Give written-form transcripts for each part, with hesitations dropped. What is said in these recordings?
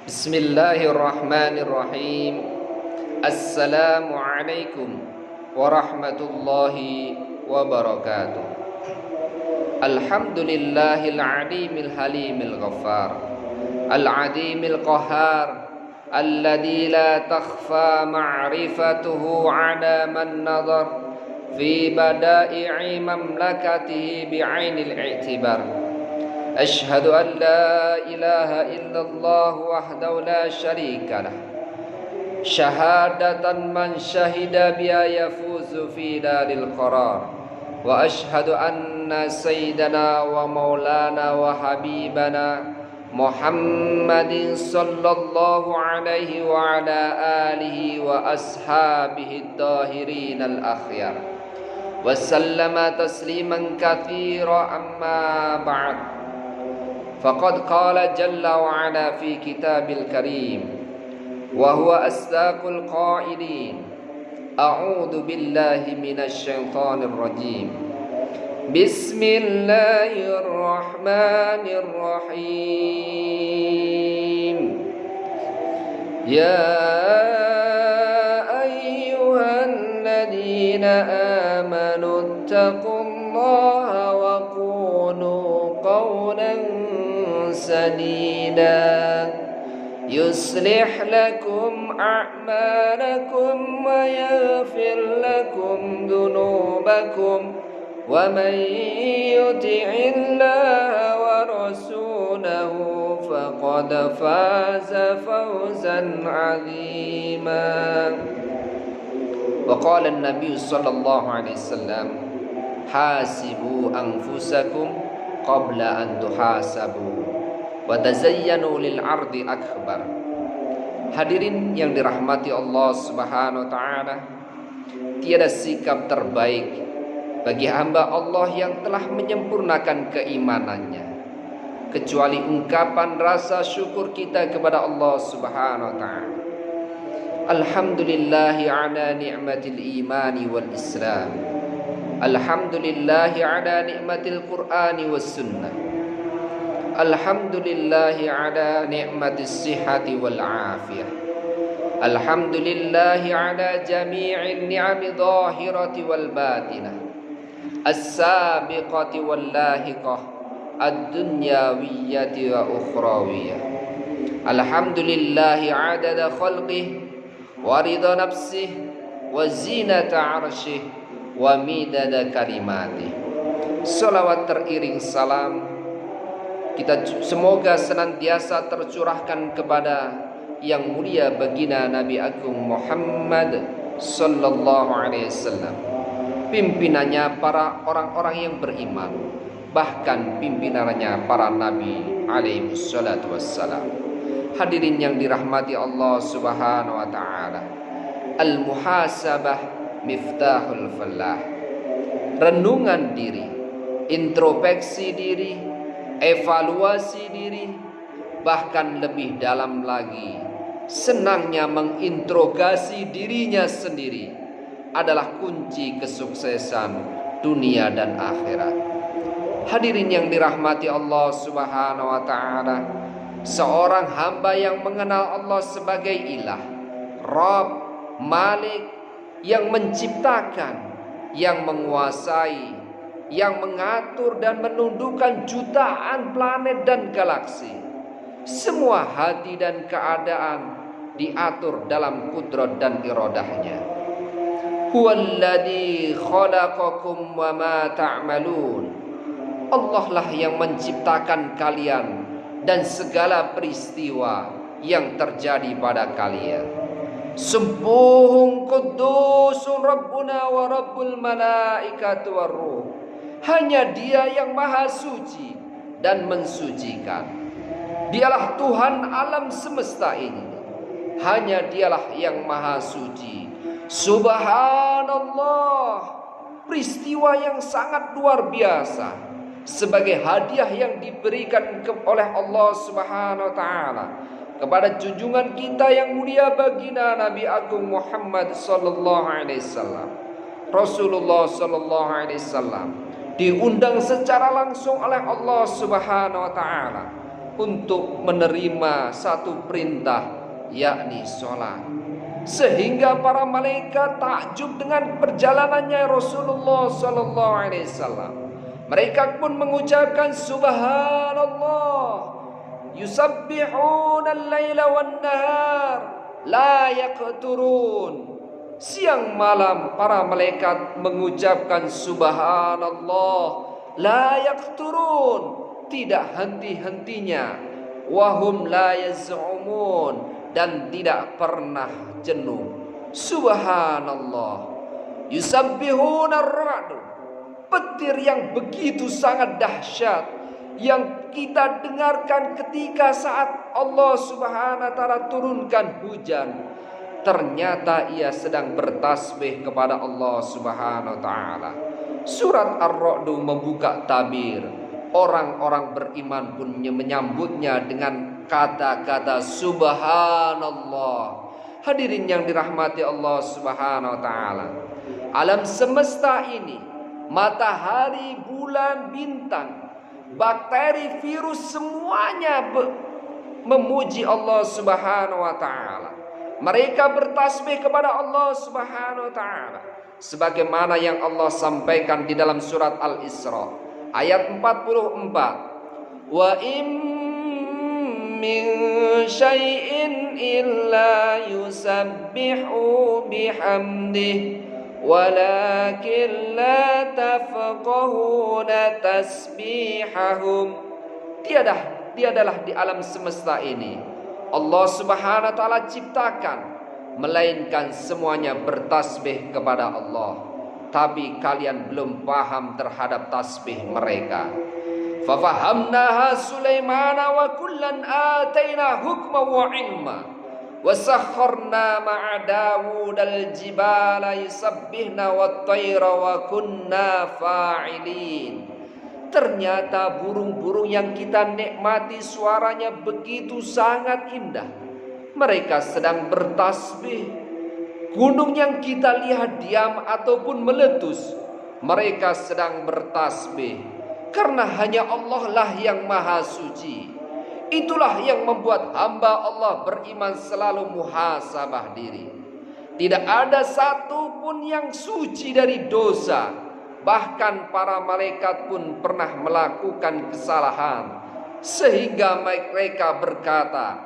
Bismillahirrahmanirrahim. Assalamualaikum warahmatullahi wabarakatuh. Alhamdulillahil alimil halimil ghaffar, al-adimil qahhar, alladzi la takhfa ma'rifatuhu 'ala man nadhar fi bada'i'i mamlakatihi bi'ainil i'tibar. أشهد أن لا إله إلا الله وحده لا شريك له شهادة من شهد بها يفوز في دار القرار وأشهد أن سيدنا ومولانا وحبيبنا محمد صلى الله عليه وعلى آله وأصحابه الطاهرين الأخيار وسلم تسليما كثيرا أما بعد. فقد قال جل وعلا في كتاب الكريم وهو أصدق القائلين أعوذ بالله من الشيطان الرجيم بسم الله الرحمن الرحيم يا أيها الذين آمنوا اتقوا الله وقولوا قولا سديدا يصلح لكم أعمالكم ويغفر لكم ذنوبكم ومن يطع الله ورسوله فقد فاز فوزا عظيما. وقال النبي صلى الله عليه وسلم حاسبوا أنفسكم قبل أن تحاسبوا وتزينوا للعرض أكبر. Hadirin yang dirahmati Allah Subhanahu wa taala, tiada sikap terbaik bagi hamba Allah yang telah menyempurnakan keimanannya kecuali ungkapan rasa syukur kita kepada Allah Subhanahu wa taala. Alhamdulillahi ala ni'matil imani wal islam. Alhamdulillahi ala ni'matil qur'ani was sunnah. Alhamdulillahi ala ni'matis sihhati wal afiyah. Alhamdulillahi ala jami'in ni'ami dhahirati wal batinah, as-sabiqati wal lahiqah, ad-dunyawiyyati wa ukhrawiyah. Alhamdulillahi adada khalqih wa ridha nafsih wa zinata arshih wa midada kalimatih. Salawat teriring salam kita semoga senantiasa tercurahkan kepada yang mulia baginda Nabi Agung Muhammad sallallahu alaihi wasallam, pimpinannya para orang-orang yang beriman, bahkan pimpinannya para nabi alaihi wassalatu wassalam. Hadirin yang dirahmati Allah Subhanahu wa taala, al-muhasabah miftahul falah. Renungan diri, introspeksi diri, evaluasi diri, bahkan lebih dalam lagi senangnya menginterogasi dirinya sendiri adalah kunci kesuksesan dunia dan akhirat. Hadirin yang dirahmati Allah Subhanahu wa taala, seorang hamba yang mengenal Allah sebagai ilah, Rabb, Malik, yang menciptakan, yang menguasai, yang mengatur dan menundukkan jutaan planet dan galaksi. Semua hati dan keadaan diatur dalam kudrat dan iradahnya. Huwallazi khalaqakum wa ma ta'malun. Allah lah yang menciptakan kalian dan segala peristiwa yang terjadi pada kalian. Subuhun qudusun Rabbuna wa Rabbul malaikatu war ruh. Hanya Dia yang maha suci dan mensucikan. Dialah Tuhan alam semesta ini. Hanya Dialah yang maha suci. Subhanallah, peristiwa yang sangat luar biasa sebagai hadiah yang diberikan oleh Allah Subhanahu wa taala kepada junjungan kita yang mulia baginda Nabi Agung Muhammad sallallahu alaihi wasallam. Rasulullah sallallahu alaihi wasallam diundang secara langsung oleh Allah Subhanahu wa taala untuk menerima satu perintah, yakni sholat. Sehingga para malaikat takjub dengan perjalanannya Rasulullah sallallahu alaihi wasallam. Mereka pun mengucapkan subhanallah, yusabbihuna al-laila wan-nahar la yaqturun. Siang malam para malaikat mengucapkan subhanallah la yaqturun, tidak henti-hentinya, wahum la yaz'umun, dan tidak pernah jenuh. Subhanallah. Yusabbihuna ar-ra'du, petir yang begitu sangat dahsyat yang kita dengarkan ketika saat Allah Subhanahu wa taala turunkan hujan. Ternyata ia sedang bertasbih kepada Allah Subhanahu wa taala. Surat Ar-Ra'd membuka tabir. Orang-orang beriman pun menyambutnya dengan kata-kata subhanallah. Hadirin yang dirahmati Allah Subhanahu wa taala, alam semesta ini, matahari, bulan, bintang, bakteri, virus, semuanya memuji Allah Subhanahu wa taala. Mereka bertasbih kepada Allah Subhanahu wa taala sebagaimana yang Allah sampaikan di dalam surat Al-Isra ayat 44. Wa im min syai'in illa yusabbihu bihamdihi walakin la tafqahuna tasbihahum. Tiadalah di alam semesta ini Allah Subhanahu wa taala ciptakan melainkan semuanya bertasbih kepada Allah, tapi kalian belum paham terhadap tasbih mereka. Fafahamnaha Sulaimana wa kullan ataina hukma wa ilma wa sakharna ma'a Dawud al-jibala yusabbihna wat-tayra wa kunna fa'ilin. Ternyata burung-burung yang kita nikmati suaranya begitu sangat indah, mereka sedang bertasbih. Gunung yang kita lihat diam ataupun meletus, mereka sedang bertasbih. Karena hanya Allah lah yang maha suci. Itulah yang membuat hamba Allah beriman selalu muhasabah diri. Tidak ada satu pun yang suci dari dosa. Bahkan para malaikat pun pernah melakukan kesalahan, sehingga mereka berkata,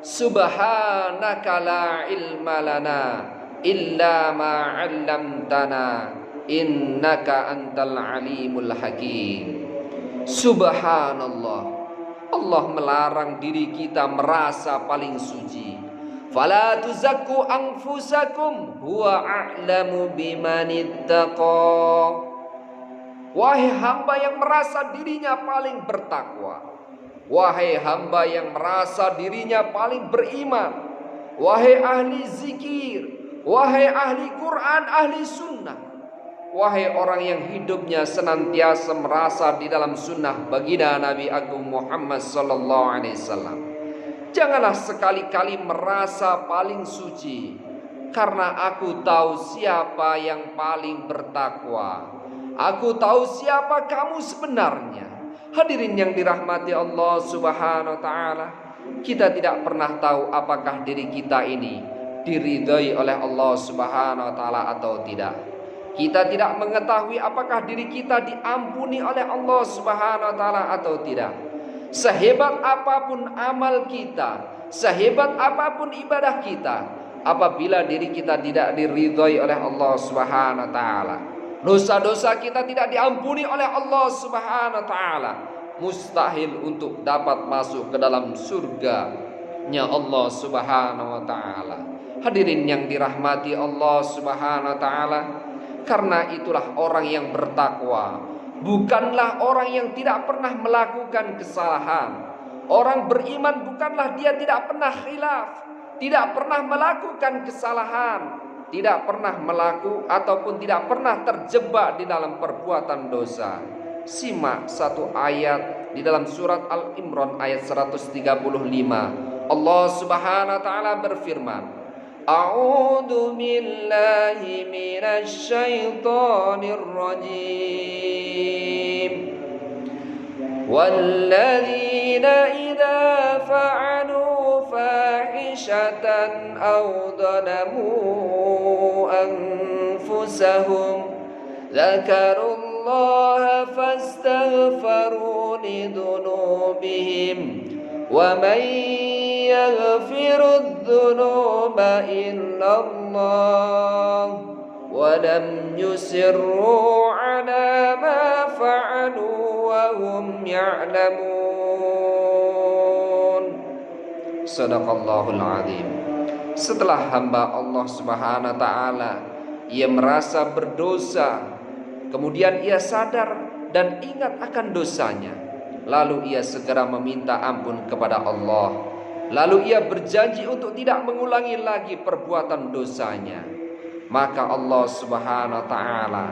subhanaka la ilma lana illa ma 'allamtana innaka antal alimul hakim. Subhanallah, Allah melarang diri kita merasa paling suci. Fala tuzakku anfusakum huwa a'lamu bimanittaqa. Wahai hamba yang merasa dirinya paling bertakwa, wahai hamba yang merasa dirinya paling beriman, wahai ahli zikir, wahai ahli Quran, ahli sunnah, wahai orang yang hidupnya senantiasa merasa di dalam sunnah baginda Nabi Agung Muhammad sallallahu alaihi wasallam. Janganlah sekali-kali merasa paling suci, karena aku tahu siapa yang paling bertakwa. Aku tahu siapa kamu sebenarnya. Hadirin yang dirahmati Allah Subhanahu wa taala, kita tidak pernah tahu apakah diri kita ini diridhai oleh Allah Subhanahu wa taala atau tidak. Kita tidak mengetahui apakah diri kita diampuni oleh Allah Subhanahu wa taala atau tidak. Sehebat apapun amal kita, sehebat apapun ibadah kita, apabila diri kita tidak diridhai oleh Allah Subhanahu wa taala, dosa-dosa kita tidak diampuni oleh Allah Subhanahu wa taala, mustahil untuk dapat masuk ke dalam surga-Nya Allah Subhanahu wa taala. Hadirin yang dirahmati Allah Subhanahu wa taala, karena itulah orang yang bertakwa bukanlah orang yang tidak pernah melakukan kesalahan. Orang beriman bukanlah dia tidak pernah khilaf, tidak pernah melakukan kesalahan, tidak pernah melakukan ataupun tidak pernah terjebak di dalam perbuatan dosa. Simak satu ayat di dalam surat Al-Imran ayat 135. Allah Subhanahu wa taala berfirman, A'udzu billahi minasy syaithanir rajim. Walladzina والذين إذا فعلوا فاحشة أو ظلموا أنفسهم ذكروا الله فاستغفروا لذنوبهم ومن يغفر الذنوب إلا الله ولم يصروا على ما فعلوا وهم يعلمون. Sadaqallahul azim. Setelah hamba Allah Subhanahu wa taala ia merasa berdosa, kemudian ia sadar dan ingat akan dosanya, lalu ia segera meminta ampun kepada Allah, lalu ia berjanji untuk tidak mengulangi lagi perbuatan dosanya, maka Allah Subhanahu wa taala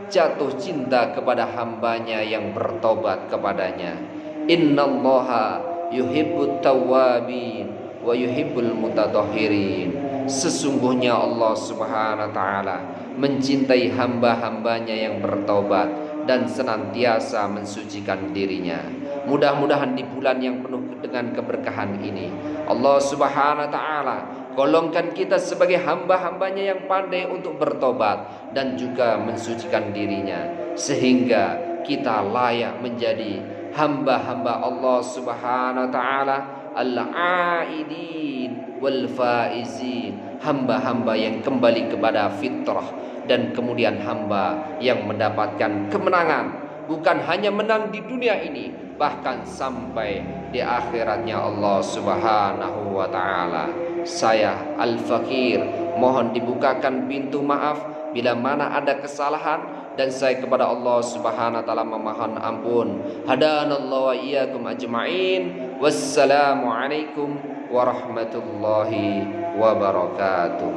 jatuh cinta kepada hambanya yang bertobat kepadanya. Innallaha yuhibbut tawwabin wa yuhibbul mutatahhirin. Sesungguhnya Allah Subhanahu wa taala mencintai hamba-hambanya yang bertobat dan senantiasa mensucikan dirinya. Mudah-mudahan di bulan yang penuh dengan keberkahan ini Allah Subhanahu wa taala golongkan kita sebagai hamba-hambanya yang pandai untuk bertobat dan juga mensucikan dirinya, sehingga kita layak menjadi hamba-hamba Allah Subhanahu wa taala al-aidin wal faizin, hamba-hamba yang kembali kepada fitrah dan kemudian hamba yang mendapatkan kemenangan, bukan hanya menang di dunia ini, bahkan sampai di akhiratnya Allah Subhanahu wa taala. Saya Al-Fakir mohon dibukakan pintu maaf bila mana ada kesalahan, dan saya kepada Allah Subhanahu wa taala memohon ampun. Hadanallahu wa iyyakum ajma'in. Wassalamu alaikum warahmatullahi wabarakatuh.